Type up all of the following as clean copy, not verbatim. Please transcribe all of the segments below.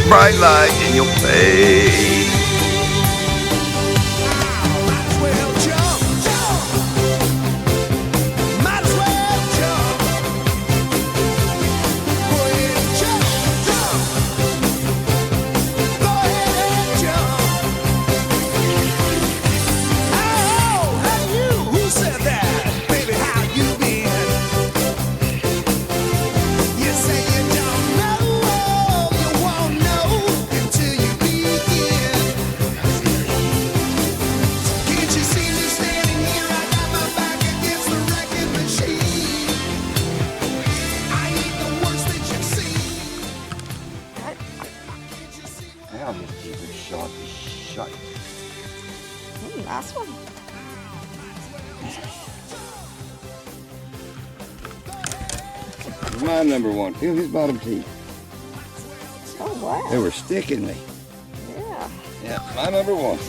bright light in your face. I'll just keep it sharp as shite. Nice one. This is my number one. Feel his bottom teeth. Oh, wow. They were sticking me. Yeah. Yeah, my number one.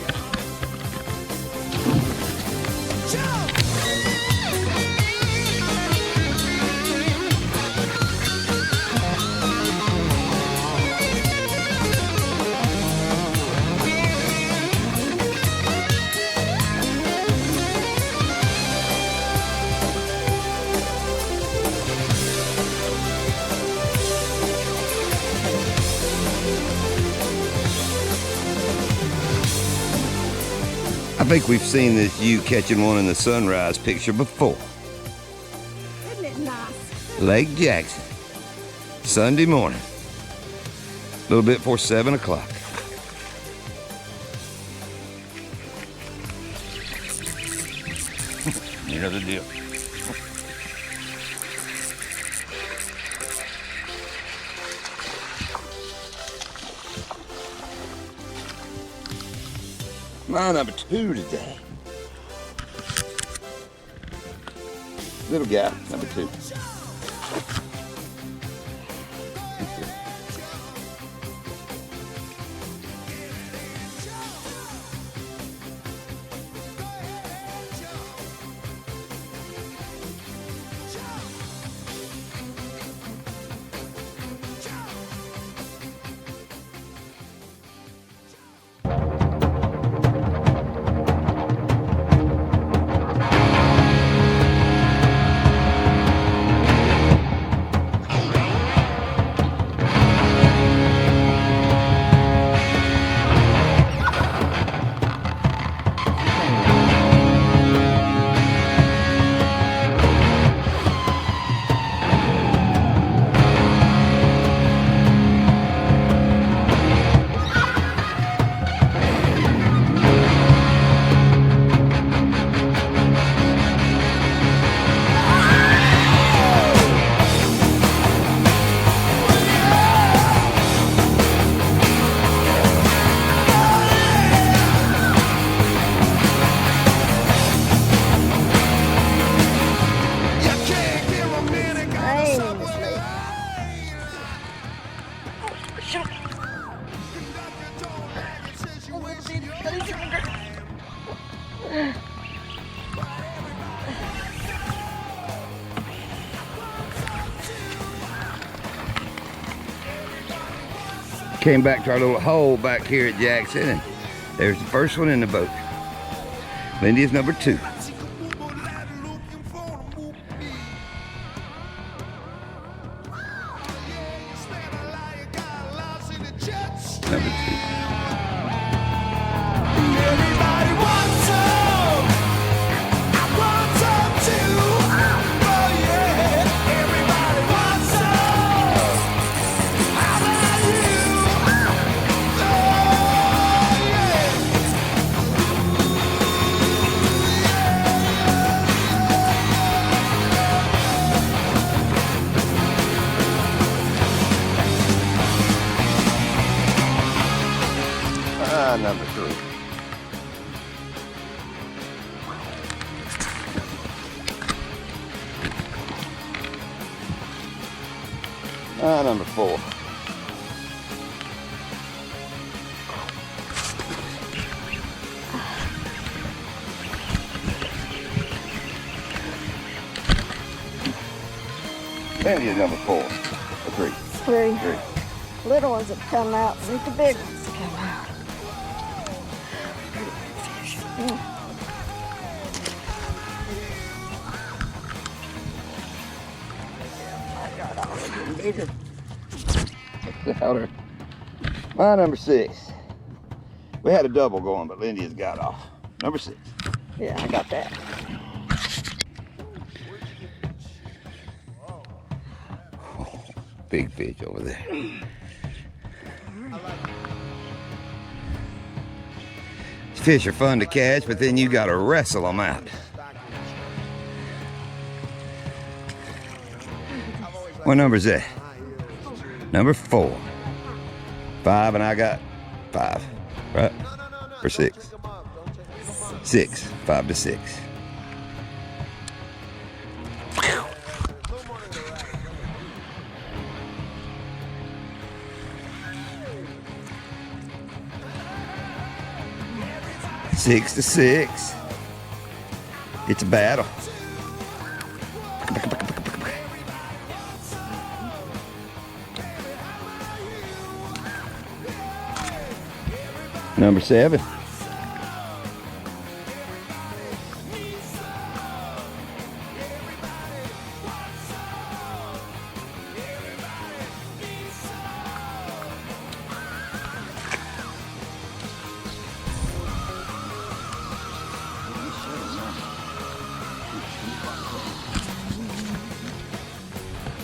I think we've seen this you catching one in the sunrise picture before. Isn't it nice? Lake Jackson, Sunday morning, a little bit before 7 o'clock. You know the deal. My number two today. Little guy, number two. Came back to our little hole back here at Jackson, and there's the first one in the boat. Lindy is number two. Number two. Number three. Number four. Sandy is number four. Or three. Three. Three. Little ones have come out, and the big ones come out. I got all of them bigger. Louder. My number 6. We had a double going, but Lindy has got off. Number 6. Yeah, I got that. Oh, big fish over there. Fish are fun to catch, but then you gotta wrestle them out. What number is that? Number 4. 5, and I got 5, right? For 6. 6, 5 to 6. Six to 6. It's a battle. Number 7.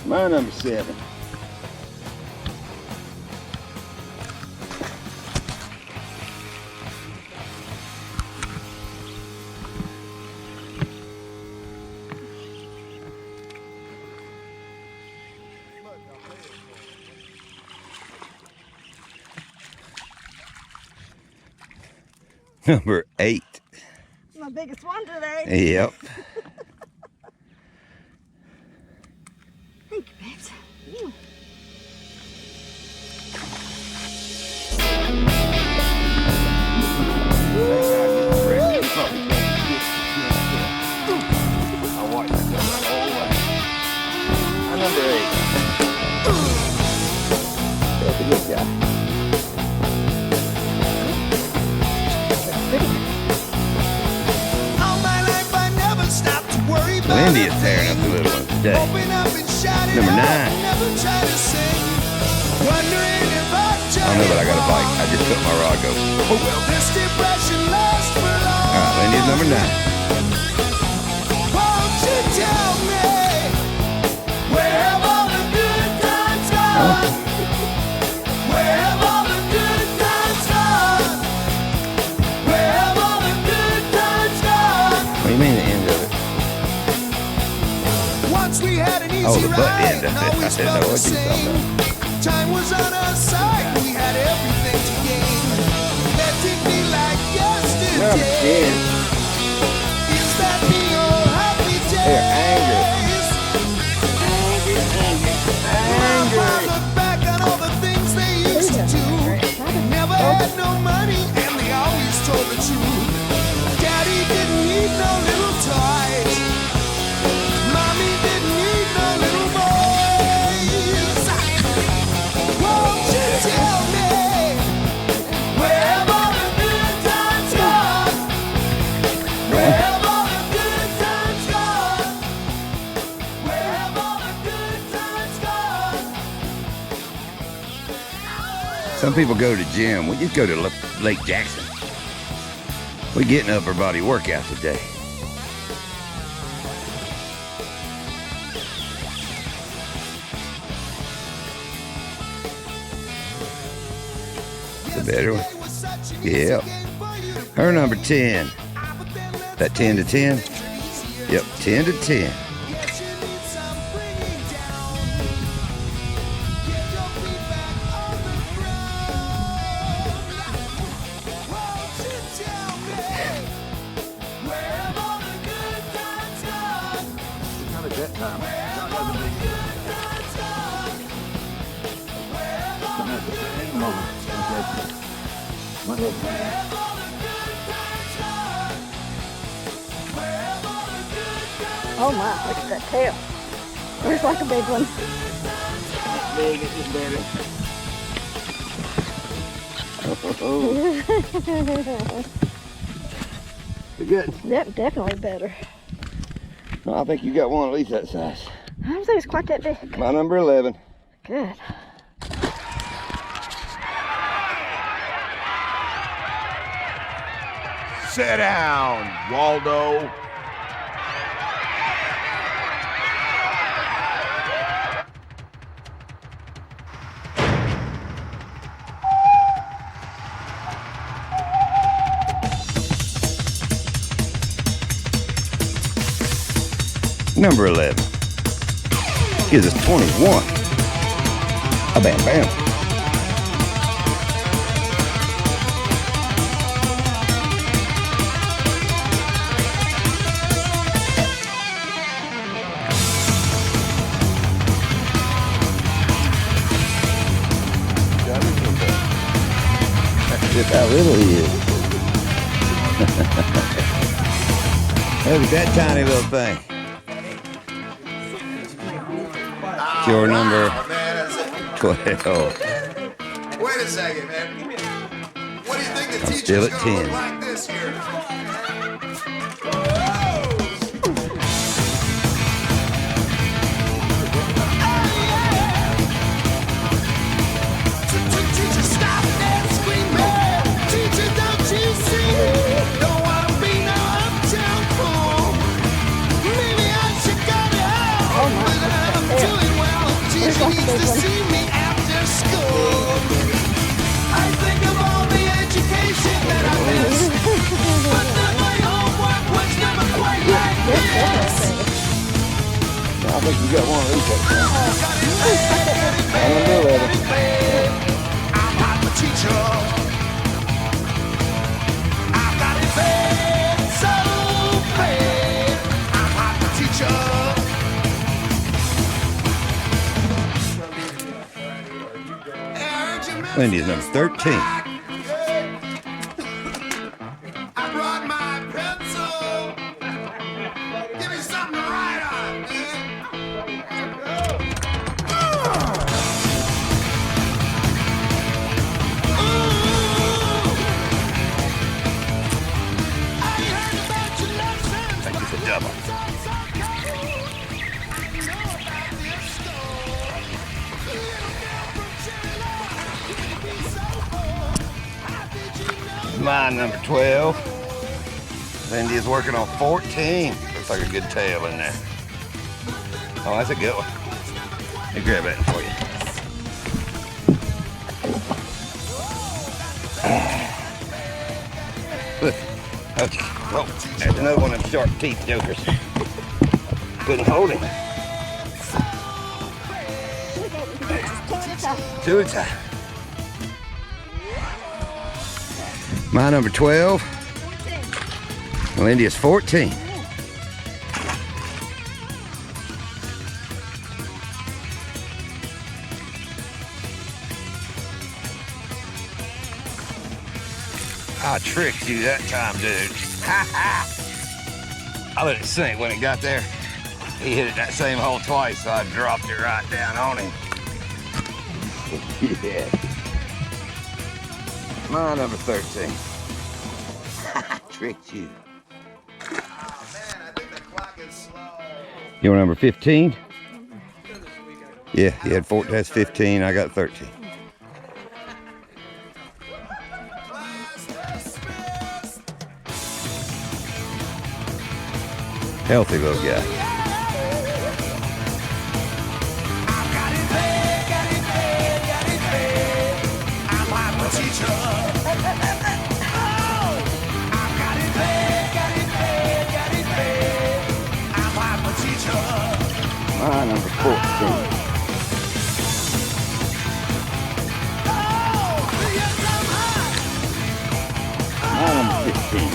My number 7. Number 8. My biggest one today. Yep. Thank you, babes. Ew. Number 8. That's a good guy. Lindy is tearing up the little ones today. Number 9. I don't know, but I got a bite. I just took my rod go. Alright, Lindy's number 9. Won't you tell me where have all the good times gone? Where have all the good times gone? Where have all the good times gone? What do you mean the end of it? Once we had an easy Oh, the butt ride, end of and it. I always didn't know felt what the you were talking same. Time was on our side, we had everything to gain. Let it be like Number yesterday. 10. Is that the old happy days? They're angry. Mama look back on all the things they used to do. Never had no money, and they always told the truth. Daddy didn't need no little toys. Mommy didn't need no little boys. Won't you tell me where have all the good times gone? Where have all the good times gone? Where have all the good times gone? Some people go to the gym. We just go to Lake Jackson. We get an upper body workout today. It's a better one. Yep. Her number 10. That 10 to 10? Yep, 10 to 10. Oh my, look at that tail. There's like a big one. Big, it's just better. You good? Yep, definitely better. No, I think you got one at least that size. I don't think it's quite that big. My number 11. Good. Sit down, Waldo. Number 11 gives us 21. A bam bam. That's just how little he is. Look at that tiny little thing. Your number 12. Wait a second, man. What do you think the I'm teacher's still at gonna 10. look like this here? Teacher, stop that screaming. Teacher, don't you see? Don't wanna be no uptown fool. Maybe I should go to hell, but I'm doing well. Teacher needs to see me after school. I think of all the education that I missed, but then my homework was never quite like this. I think you got one of these. I'm not the teacher. I've got it bad, so bad. I'm not the teacher. Lindy is number 13. I brought my pencil. Give me something to write on, man. I think it's a double. My number 12. Lindy is working on 14. Looks like a good tail in there. Oh, that's a good one. Let me grab that for you. Look. Okay. Oh, there's another one of them sharp teeth jokers. Couldn't hold him. Two at a time. My number 12. Lindy is 14. I tricked you that time, dude. Ha ha! I let it sink when it got there. He hit it that same hole twice, so I dropped it right down on him. Yeah. My number 13. Tricked you. Oh, man, I think the clock is slow. Your number 15? Yeah, you had 14. That's 15. I got 13. Healthy little guy. My number 14. My number 15.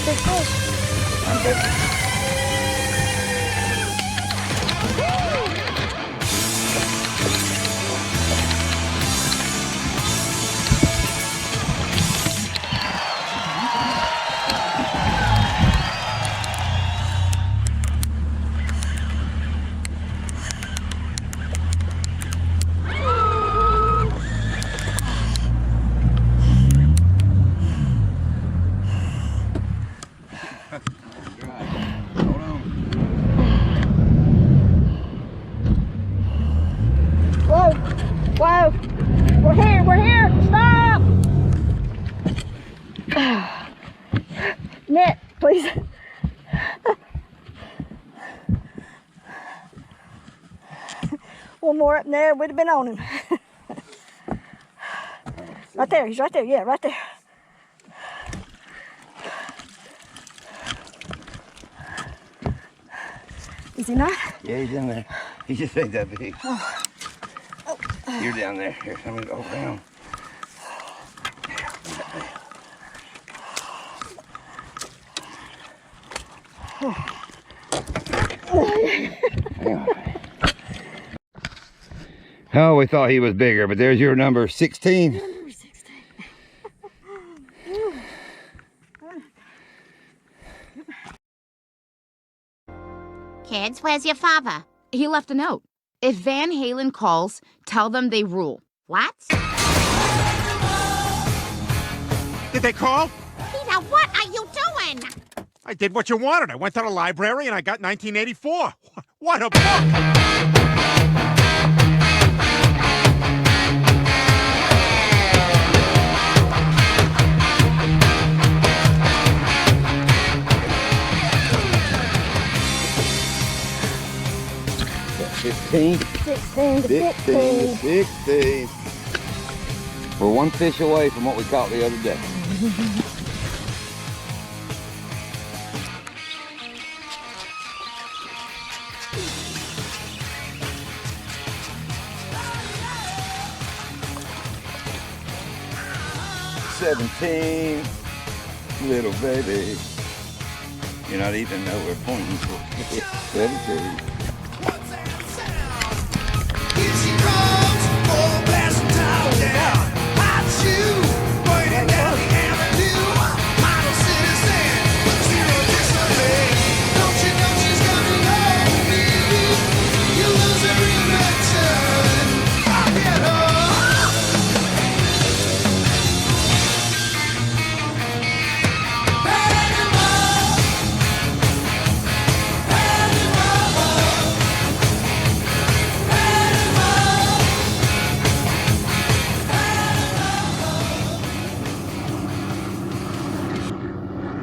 Big fish. I'm Jeez. One more up there, would have been on him. Right there, he's right there, yeah, right there. Is he not? Yeah, he's in there. He just ain't that big. Oh. Oh. You're down there. Here, let me go down. Oh, we thought he was bigger, but there's your number 16. Number 16. Kids, where's your father? He left a note. If Van Halen calls, tell them they rule. What? Did they call? Peter, what are you doing? I did what you wanted. I went to the library and I got 1984. What a book! Fifteen. 16 to 16 16. to 16. We're one fish away from what we caught the other day. $17, little baby. You're not even know we're pointing for 17. Here she comes, full blast top down. Hot shoe, pointing down the avenue. Model citizen, zero disarray. Don't you know she's coming home, baby? You lose every mention. I get her.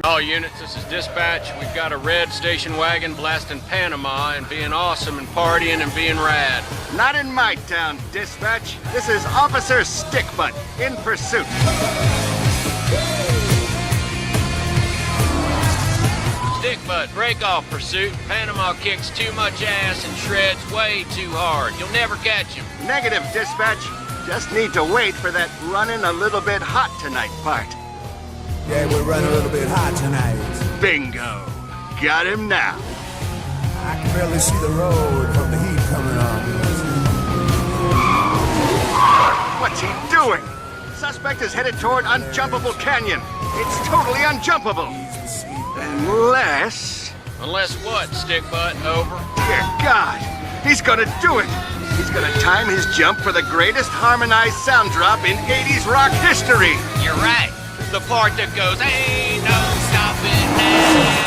All units, this is dispatch. We've got a red station wagon blasting Panama and being awesome and partying and being rad. Not in my town, dispatch. This is Officer Stickbutt, in pursuit. Stickbutt, break off pursuit. Panama kicks too much ass and shreds way too hard. You'll never catch him. Negative, dispatch. Just need to wait for that running a little bit hot tonight part. Yeah, we're running a little bit hot tonight. Bingo. Got him now. I can barely see the road from the heat coming on. What's he doing? Suspect is headed toward Unjumpable Canyon. It's totally unjumpable. Unless... Unless what, Stickbutt? Over. Dear God, he's gonna do it. He's gonna time his jump for the greatest harmonized sound drop in 80s rock history. You're right. The part that goes, ain't no stopping now.